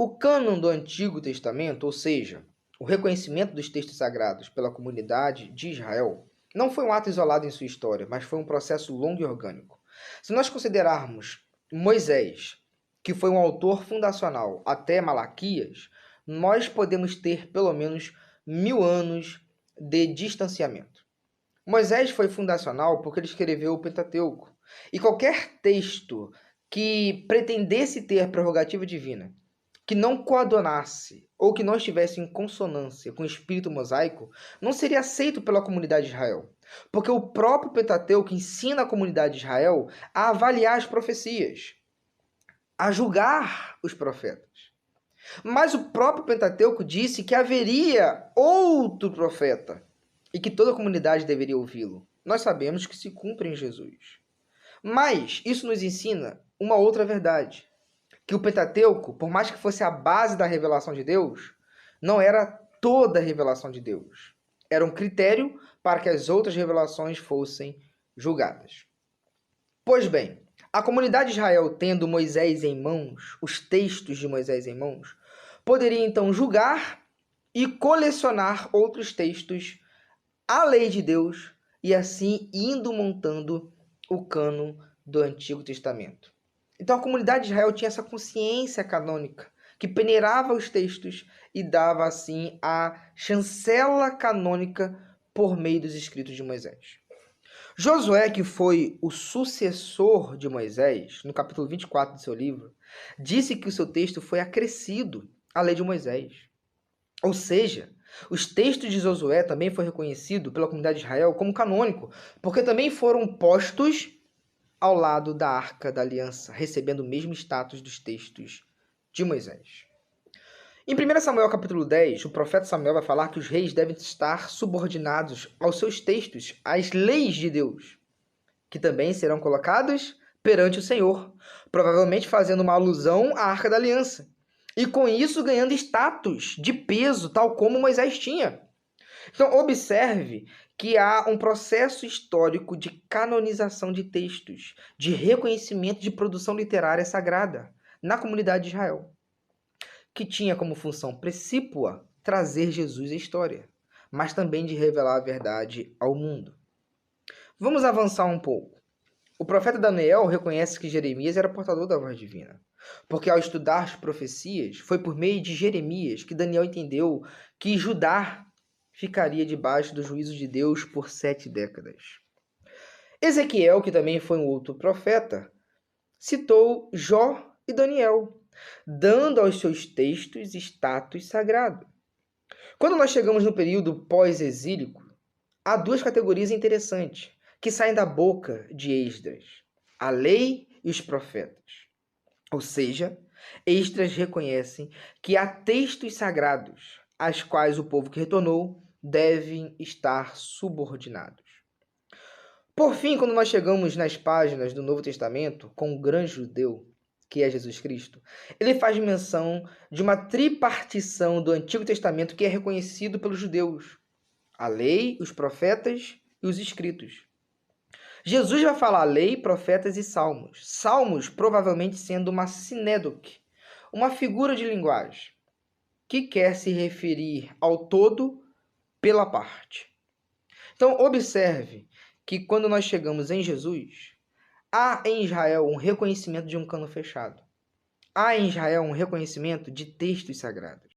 O cânon do Antigo Testamento, ou seja, o reconhecimento dos textos sagrados pela comunidade de Israel, não foi um ato isolado em sua história, mas foi um processo longo e orgânico. Se nós considerarmos Moisés, que foi um autor fundacional, até Malaquias, nós podemos ter pelo menos 1000 anos de distanciamento. Moisés foi fundacional porque ele escreveu o Pentateuco. E qualquer texto que pretendesse ter prerrogativa divina, que não coadunasse ou que não estivesse em consonância com o espírito mosaico, não seria aceito pela comunidade de Israel. Porque o próprio Pentateuco ensina a comunidade de Israel a avaliar as profecias, a julgar os profetas. Mas o próprio Pentateuco disse que haveria outro profeta e que toda a comunidade deveria ouvi-lo. Nós sabemos que se cumpre em Jesus. Mas isso nos ensina uma outra verdade, que o Pentateuco, por mais que fosse a base da revelação de Deus, não era toda a revelação de Deus. Era um critério para que as outras revelações fossem julgadas. Pois bem, a comunidade de Israel, tendo Moisés em mãos, os textos de Moisés em mãos, poderia então julgar e colecionar outros textos, a lei de Deus, e assim indo montando o cânon do Antigo Testamento. Então a comunidade de Israel tinha essa consciência canônica, que peneirava os textos e dava assim a chancela canônica por meio dos escritos de Moisés. Josué, que foi o sucessor de Moisés, no capítulo 24 do seu livro, disse que o seu texto foi acrescido à lei de Moisés. Ou seja, os textos de Josué também foi reconhecido pela comunidade de Israel como canônico, porque também foram postos ao lado da Arca da Aliança, recebendo o mesmo status dos textos de Moisés. Em 1 Samuel capítulo 10, o profeta Samuel vai falar que os reis devem estar subordinados aos seus textos, às leis de Deus, que também serão colocados perante o Senhor, provavelmente fazendo uma alusão à Arca da Aliança, e com isso ganhando status de peso, tal como Moisés tinha. Então, observe que há um processo histórico de canonização de textos, de reconhecimento de produção literária sagrada na comunidade de Israel, que tinha como função precípua trazer Jesus à história, mas também de revelar a verdade ao mundo. Vamos avançar um pouco. O profeta Daniel reconhece que Jeremias era portador da voz divina, porque ao estudar as profecias, foi por meio de Jeremias que Daniel entendeu que Judá ficaria debaixo do juízo de Deus por 7 décadas. Ezequiel, que também foi um outro profeta, citou Jó e Daniel, dando aos seus textos status sagrado. Quando nós chegamos no período pós-exílico, há duas categorias interessantes que saem da boca de Esdras: a lei e os profetas. Ou seja, Esdras reconhecem que há textos sagrados, às quais o povo que retornou devem estar subordinados. Por fim, quando nós chegamos nas páginas do Novo Testamento, com o grande judeu, que é Jesus Cristo, ele faz menção de uma tripartição do Antigo Testamento que é reconhecido pelos judeus: a lei, os profetas e os escritos. Jesus vai falar lei, profetas e salmos. Salmos provavelmente sendo uma sinédoque, uma figura de linguagem, que quer se referir ao todo pela parte. Então, observe que quando nós chegamos em Jesus, há em Israel um reconhecimento de um cano fechado. Há em Israel um reconhecimento de textos sagrados.